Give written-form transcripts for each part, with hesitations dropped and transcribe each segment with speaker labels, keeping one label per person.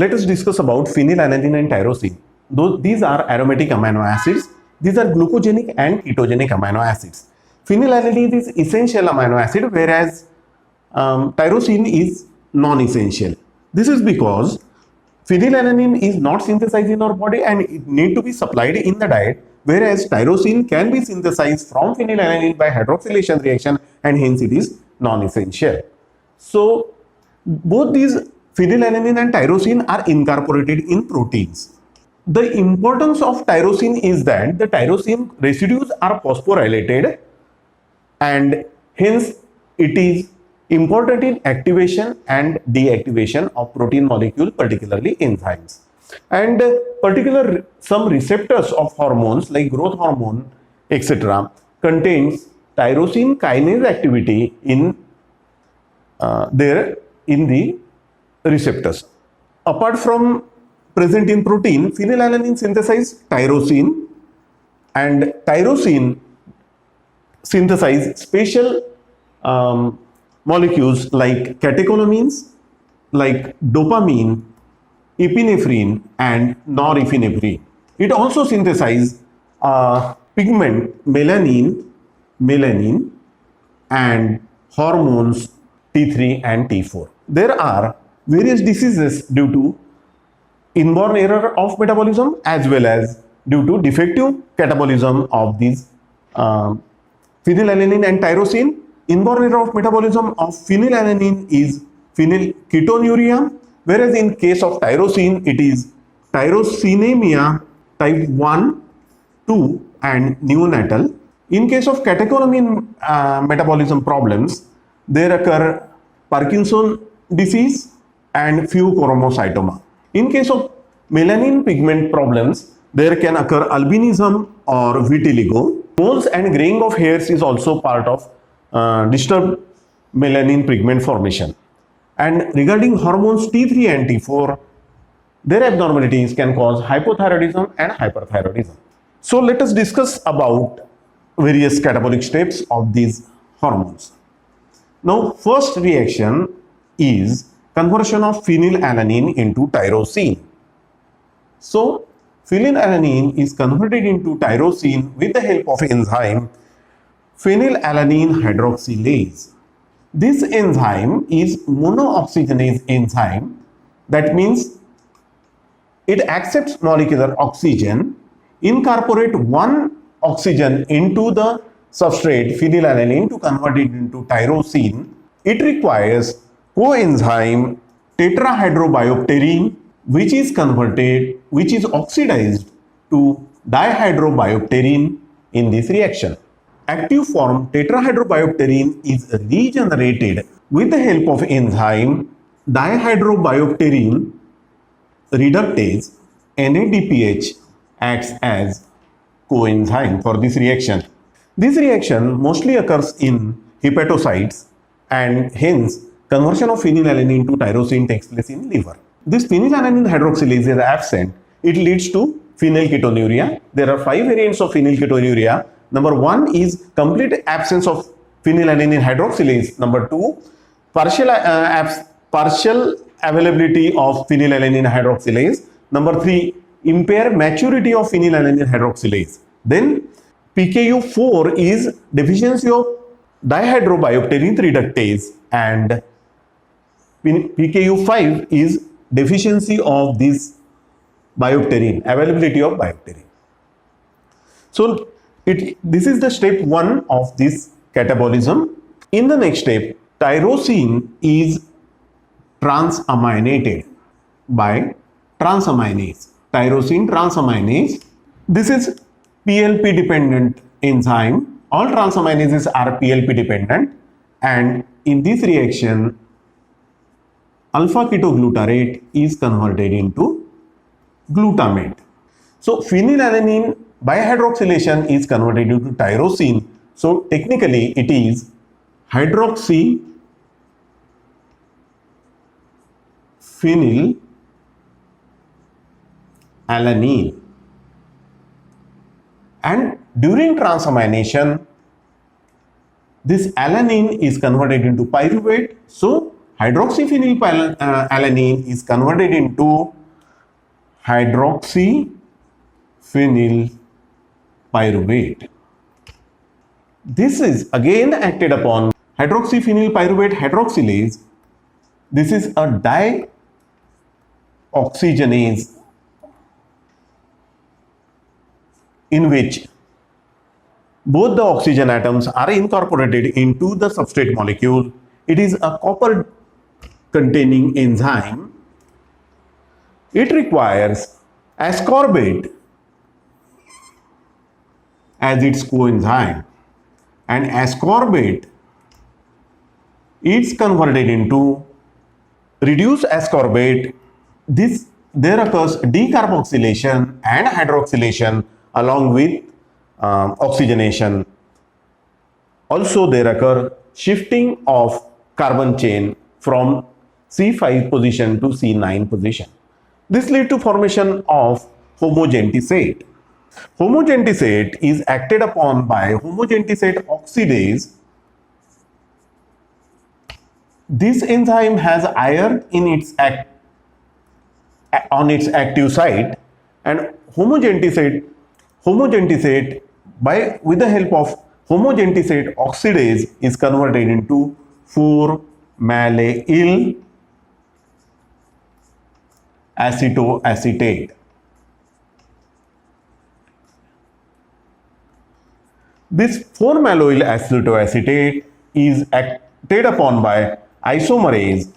Speaker 1: let us discuss about phenylalanine and tyrosine. These are aromatic amino acids. These are glucogenic and ketogenic amino acids. Phenylalanine is essential amino acid, whereas tyrosine is non-essential. This is because phenylalanine is not synthesized in our body and it need to be supplied in the diet, whereas tyrosine can be synthesized from phenylalanine by hydroxylation reaction and hence it is non-essential. So both these phenylalanine and tyrosine are incorporated in proteins. The importance of tyrosine is that the tyrosine residues are phosphorylated and hence it is important in activation and deactivation of protein molecule, particularly enzymes. And some receptors of hormones like growth hormone, etc., contains tyrosine kinase activity in the receptors. Apart from present in protein, phenylalanine synthesize tyrosine, and tyrosine synthesize special molecules like catecholamines, like dopamine, epinephrine, and norepinephrine. It also synthesizes pigment melanin, and hormones T3 and T4. There are various diseases due to inborn error of metabolism as well as due to defective catabolism of these phenylalanine and tyrosine. Inborn error of metabolism of phenylalanine is phenylketonuria, whereas in case of tyrosine it is tyrosinemia type 1, 2 and neonatal. In case of catecholamine metabolism problems, there occur Parkinson disease and pheochromocytoma. In case of melanin pigment problems, there can occur albinism or vitiligo. Moles and graying of hairs is also part of disturbed melanin pigment formation. And regarding hormones T3 and T4, their abnormalities can cause hypothyroidism and hyperthyroidism. So let us discuss about various catabolic steps of these hormones. Now, first reaction is conversion of phenylalanine into tyrosine. So, phenylalanine is converted into tyrosine with the help of enzyme phenylalanine hydroxylase. This enzyme is monooxygenase enzyme. That means it accepts molecular oxygen, incorporate one oxygen into the substrate phenylalanine to convert it into tyrosine. It requires coenzyme tetrahydrobiopterin, which is oxidized to dihydrobiopterin in this reaction. Active form tetrahydrobiopterin is regenerated with the help of enzyme dihydrobiopterin reductase. NADPH acts as coenzyme for this reaction. This reaction mostly occurs in hepatocytes and hence conversion of phenylalanine to tyrosine takes place in liver. This phenylalanine hydroxylase is absent. It leads to phenylketonuria. There are 5 variants of phenylketonuria. Number 1 is complete absence of phenylalanine hydroxylase. Number 2, partial availability of phenylalanine hydroxylase. Number 3, impaired maturity of phenylalanine hydroxylase. Then PKU4 is deficiency of dihydrobiopterin reductase, and PKU5 is deficiency of this biopterin, availability of biopterin. So this is the step 1 of this catabolism. In the next step, tyrosine is transaminated by transaminase. Tyrosine transaminase. This is PLP dependent enzyme. All transaminases are PLP dependent, and in this reaction alpha ketoglutarate is converted into glutamate. So phenylalanine by hydroxylation is converted into tyrosine. So technically it is hydroxyphenylalanine, and during transamination this alanine is converted into pyruvate. So hydroxyphenylalanine is converted into hydroxyphenylpyruvate. This is again acted upon hydroxyphenylpyruvate hydroxylase. This is a dioxygenase in which both the oxygen atoms are incorporated into the substrate molecule. It is a copper containing enzyme. It requires ascorbate as its coenzyme, and ascorbate is converted into reduced ascorbate. There occurs decarboxylation and hydroxylation along with oxygenation. Also, there occur shifting of carbon chain from C5 position to C9 position. This leads to formation of homogentisate. Homogentisate is acted upon by homogentisate oxidase. This enzyme has iron in its on its active site, and homogentisate with the help of homogentisate oxidase is converted into 4-mallyl acetoacetate. This 4-malloyl acetoacetate is acted upon by isomerase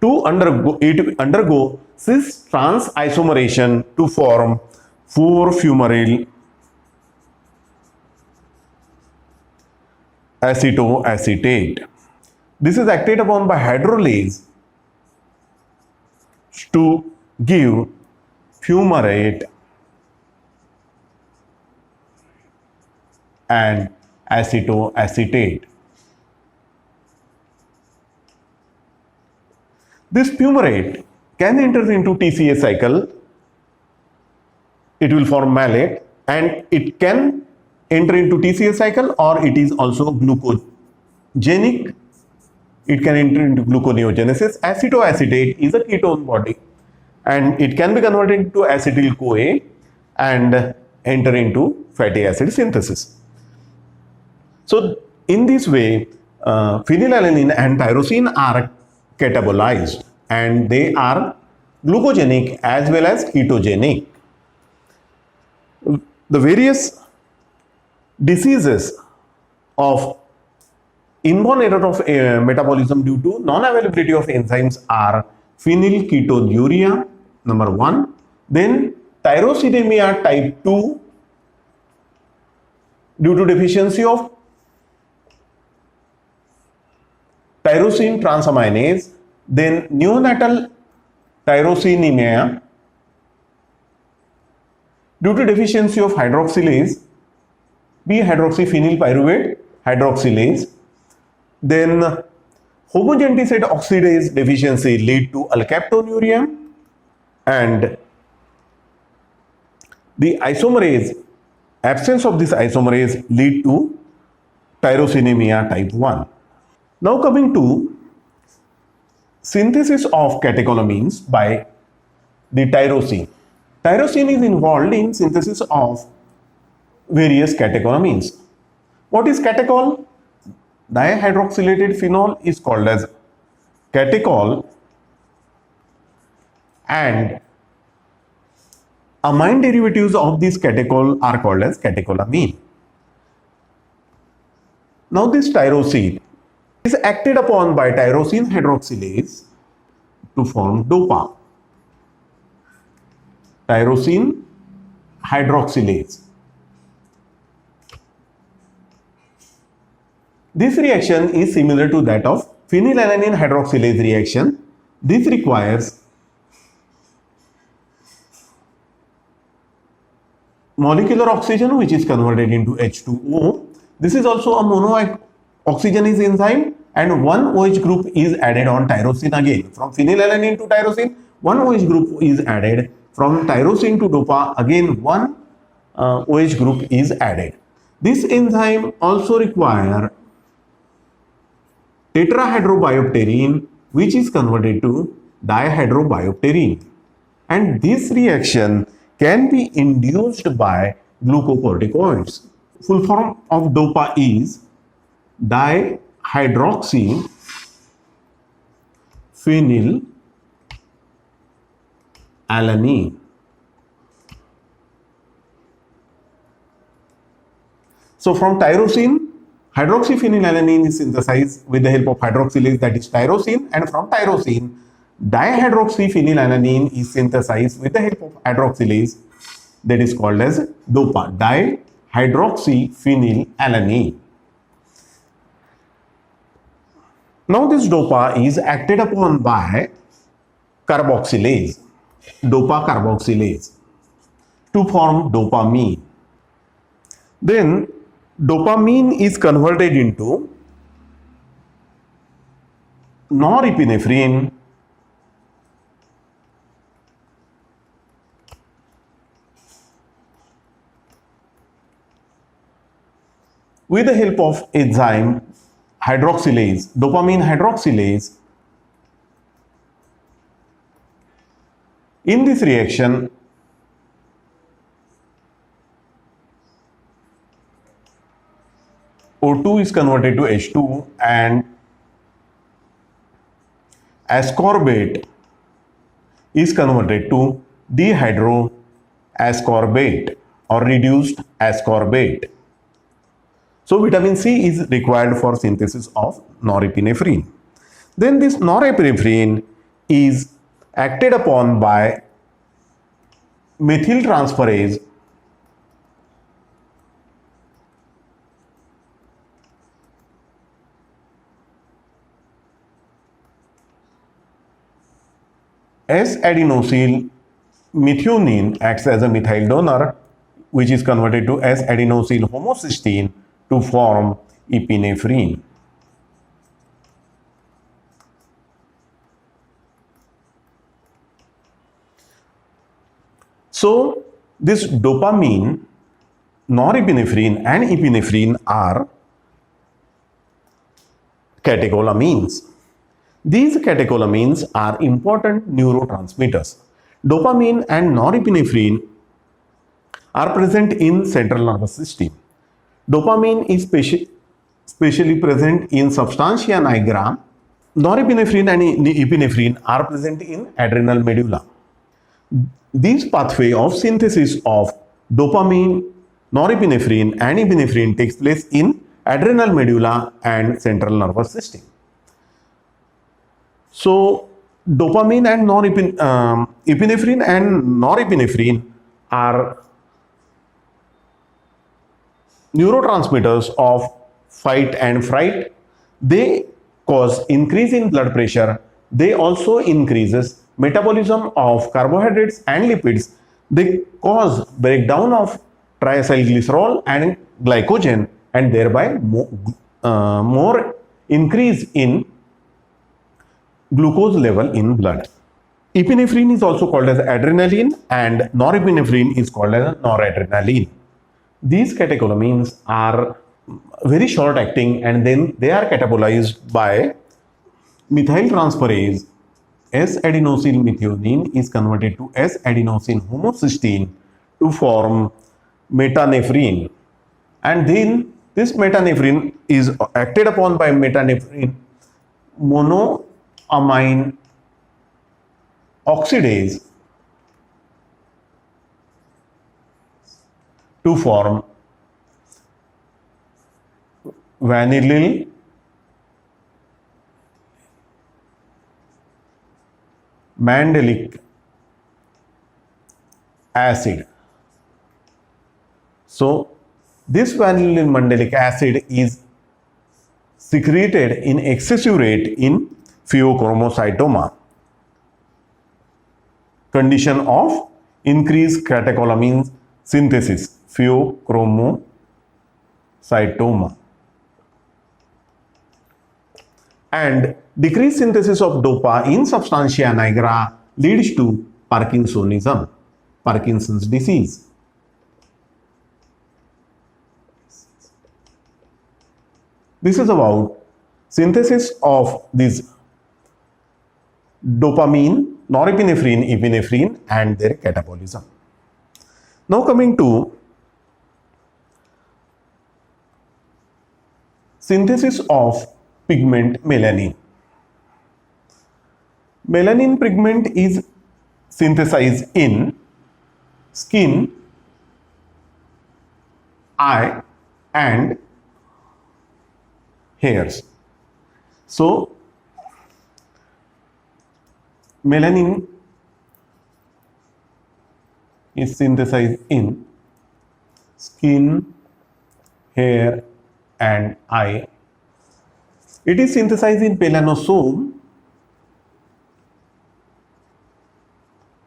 Speaker 1: to undergo cis trans isomerization to form 4-fumaryl acetoacetate. This is acted upon by hydrolase to give fumarate and acetoacetate. This fumarate can enter into TCA cycle. It will form malate, and it can enter into TCA cycle, or it is also glucogenic. It can enter into gluconeogenesis. Acetoacetate is a ketone body, and it can be converted into acetyl-CoA and enter into fatty acid synthesis. So in this way, phenylalanine and tyrosine are catabolized, and they are glucogenic as well as ketogenic. The various diseases of inborn error of metabolism due to non-availability of enzymes are phenylketonuria, number 1, then tyrosinemia type 2 due to deficiency of tyrosine transaminase, then neonatal tyrosinemia due to deficiency of hydroxylase, B-hydroxyphenylpyruvate hydroxylase, then homogentisate oxidase deficiency lead to alkaptonuria, and the isomerase, absence of this isomerase lead to tyrosinemia type 1. Now coming to synthesis of catecholamines by the tyrosine. Tyrosine is involved in synthesis of various catecholamines. What is catechol? Dihydroxylated phenol is called as catechol, and amine derivatives of this catechol are called as catecholamine. Now this tyrosine is acted upon by tyrosine hydroxylase to form DOPA. Tyrosine hydroxylase. This reaction is similar to that of phenylalanine hydroxylase reaction. This requires molecular oxygen, which is converted into H2O. This is also a mono-oxygenase enzyme, and one OH group is added on tyrosine again. From phenylalanine to tyrosine, one OH group is added. From tyrosine to DOPA, again one OH group is added. This enzyme also requires tetrahydrobiopterin, which is converted to dihydrobiopterin. And this reaction can be induced by glucocorticoids. Full form of DOPA is dihydroxyphenylalanine. So from tyrosine, hydroxyphenylalanine is synthesized with the help of hydroxylase, that is tyrosine, and from tyrosine, dihydroxyphenylalanine is synthesized with the help of hydroxylase, that is called as DOPA, dihydroxyphenylalanine. Now this DOPA is acted upon by carboxylase, DOPA carboxylase, to form dopamine. Then dopamine is converted into norepinephrine, with the help of enzyme hydroxylase, dopamine hydroxylase. In this reaction, O2 is converted to H2 and ascorbate is converted to dihydroascorbate or reduced ascorbate. So vitamin C is required for synthesis of norepinephrine. Then this norepinephrine is acted upon by methyltransferase S-adenosyl methionine acts as a methyl donor, which is converted to S-adenosyl homocysteine to form epinephrine. So this dopamine, norepinephrine and epinephrine are catecholamines. These catecholamines are important neurotransmitters. Dopamine and norepinephrine are present in central nervous system. Dopamine is specially present in substantia nigra. Norepinephrine and epinephrine are present in adrenal medulla. This pathway of synthesis of dopamine, norepinephrine and epinephrine takes place in adrenal medulla and central nervous system. So dopamine and epinephrine and norepinephrine are neurotransmitters of fight and fright. They cause increase in blood pressure. They also increases metabolism of carbohydrates and lipids. They cause breakdown of triacylglycerol and glycogen and thereby more increase in glucose level in blood. Epinephrine is also called as adrenaline and norepinephrine is called as noradrenaline. These catecholamines are very short acting and then they are catabolized by methyltransferase. S-adenosyl methionine is converted to S-adenosyl homocysteine to form metanephrine, and then this metanephrine is acted upon by metanephrine monoamine oxidase to form vanillyl mandelic acid. So this vanillyl mandelic acid is secreted in excessive rate in pheochromocytoma, condition of increased catecholamine synthesis, pheochromocytoma, and decreased synthesis of DOPA in substantia nigra leads to Parkinsonism, Parkinson's disease. This is about synthesis of this dopamine, norepinephrine, epinephrine, and their catabolism. Now coming to synthesis of pigment melanin. Melanin pigment is synthesized in skin, eye, and hairs. So melanin is synthesized in skin, hair, and eye. It is synthesized in melanosome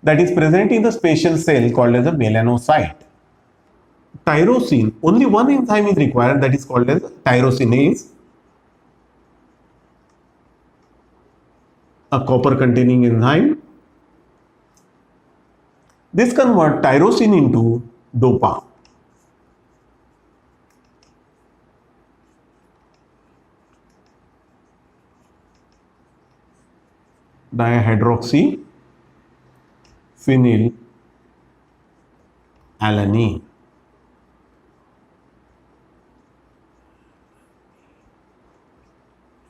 Speaker 1: that is present in the special cell called as a melanocyte. Tyrosine, only one enzyme is required, that is called as tyrosinase, a copper containing enzyme. This converts tyrosine into DOPA. Dihydroxy phenyl alanine.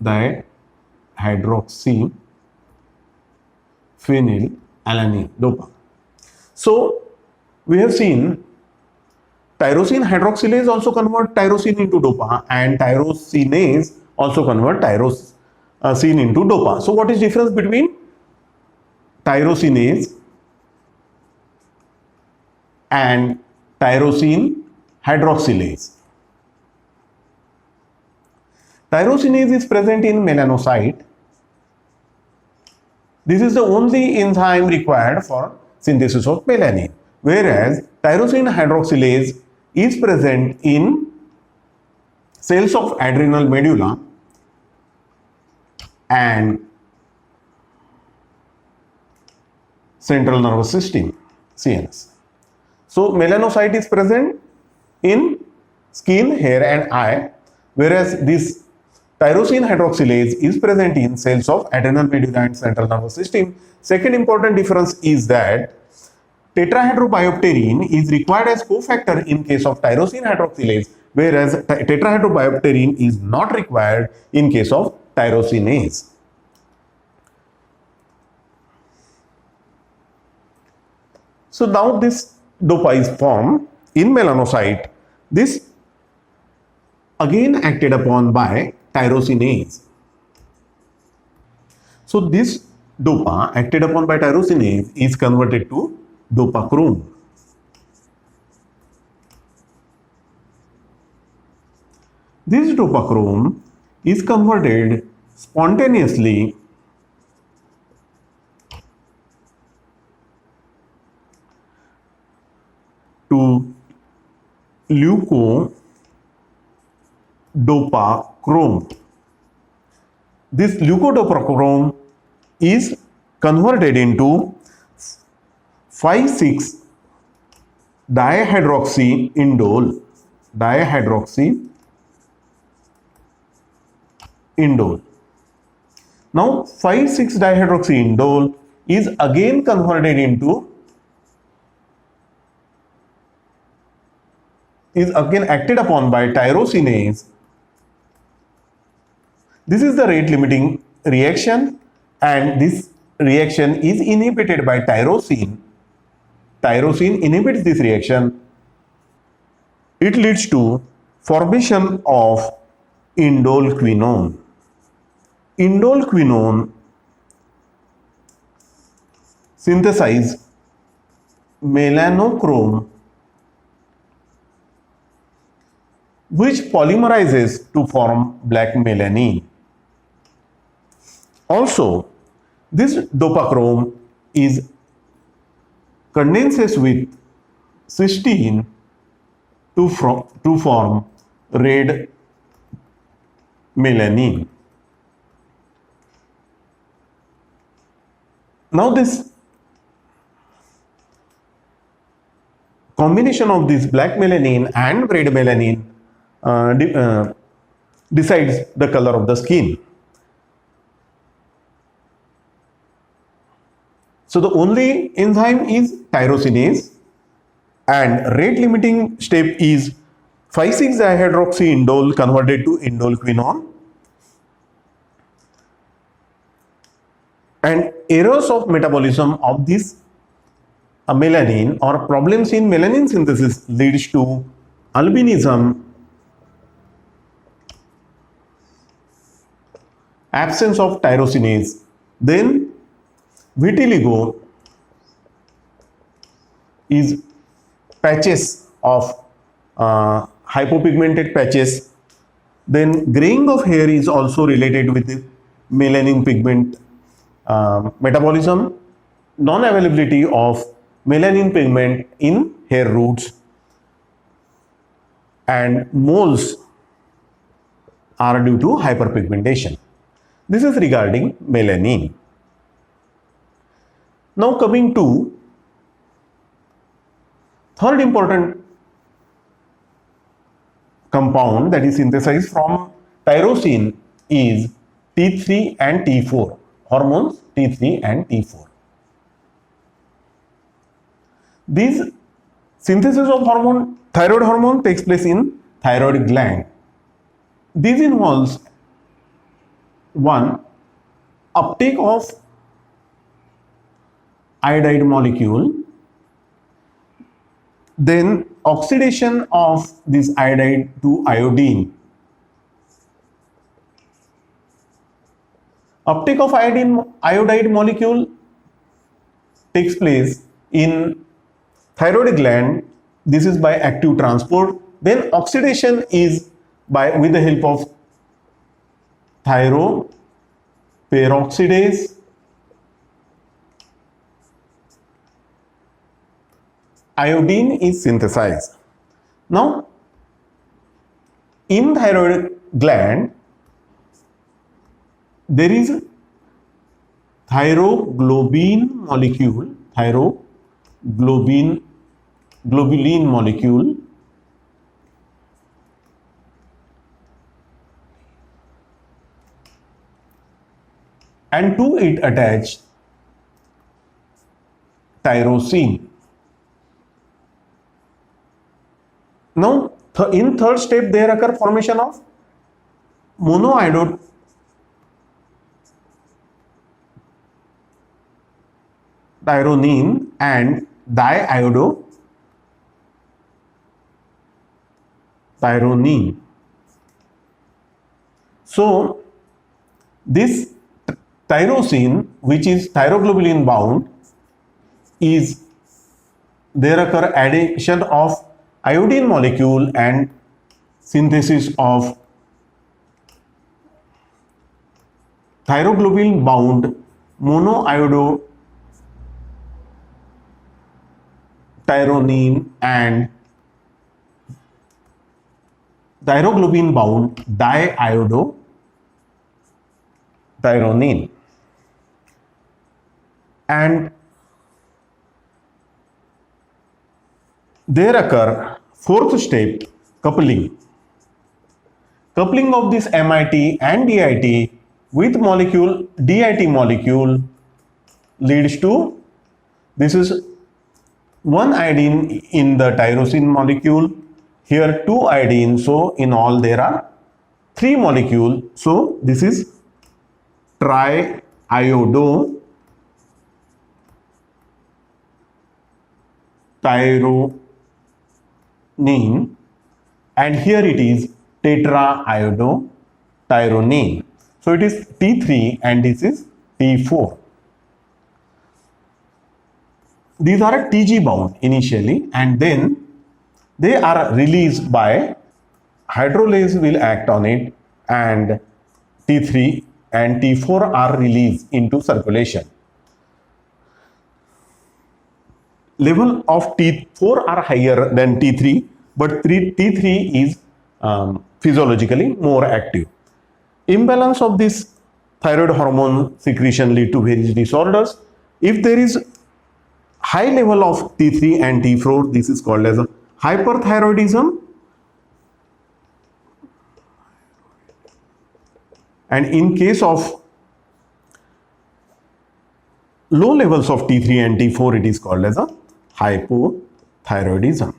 Speaker 1: Dihydroxy phenyl alanine, DOPA. So we have seen tyrosine hydroxylase also convert tyrosine into DOPA, and tyrosinase also convert tyrosine into DOPA. So what is difference between tyrosinase and tyrosine hydroxylase? Tyrosinase is present in melanocyte. This is the only enzyme required for synthesis of melanin, whereas tyrosine hydroxylase is present in cells of adrenal medulla and central nervous system, CNS. So melanocyte is present in skin, hair, and eye, whereas this tyrosine hydroxylase is present in cells of adrenal medulla and central nervous system. Second important difference is that tetrahydrobiopterin is required as cofactor in case of tyrosine hydroxylase, whereas tetrahydrobiopterin is not required in case of tyrosinase. So now this DOPA is formed in melanocyte. This again acted upon by tyrosinase. So this DOPA acted upon by tyrosinase is converted to dopachrome. This dopachrome is converted spontaneously to leukodopachrome. This leukodopachrome is converted into 5,6 dihydroxyindole. Now 5,6 dihydroxyindole is again converted into, is again acted upon by tyrosinase. This is the rate limiting reaction, and this reaction is inhibited by tyrosine. Tyrosine inhibits this reaction. It leads to formation of indole-quinone. Indole-quinone synthesize melanochrome, which polymerizes to form black melanin. Also, this dopachrome is condenses with cysteine to form red melanin. Now this combination of this black melanin and red melanin decides the color of the skin. So the only enzyme is tyrosinase, and rate limiting step is 5,6-dihydroxyindole converted to indole-quinone. And errors of metabolism of this melanin or problems in melanin synthesis leads to albinism, absence of tyrosinase, then vitiligo is patches of hypopigmented patches, then graying of hair is also related with the melanin pigment metabolism, non-availability of melanin pigment in hair roots, and moles are due to hyperpigmentation. This is regarding melanin. Now coming to third important compound that is synthesized from tyrosine is T3 and T4, hormones T3 and T4. This synthesis of hormone, thyroid hormone, takes place in thyroid gland. This involves one, uptake of iodide molecule, then oxidation of this iodide to iodine. Uptake of iodide molecule takes place in thyroid gland. This is by active transport. Then oxidation is by with the help of thyroperoxidase. Iodine is synthesized. Now, in thyroid gland, there is thyroglobulin molecule, and to it attached tyrosine. Now, in third step, there occur formation of monoiodotyrosine and diiodotyrosine. So, this tyrosine, which is thyroglobulin bound, is there occur addition of iodine molecule and synthesis of thyroglobulin bound monoiodotyrosine and thyroglobulin bound diiodotyrosine. And there occur fourth step, coupling. Coupling of this MIT and DIT with molecule DIT molecule leads to, this is one iodine in the tyrosine molecule, here two iodine, so in all there are three molecules. So this is triiodotyrosine, and here it is tetraiodotyrosine. So it is T3 and this is T4. These are TG bound initially, and then they are released by hydrolase will act on it, and T3 and T4 are released into circulation. Level of T4 are higher than T3, but T3 is physiologically more active. Imbalance of this thyroid hormone secretion lead to various disorders. If there is high level of T3 and T4, this is called as a hyperthyroidism, and in case of low levels of T3 and T4, it is called as a hypothyroidism.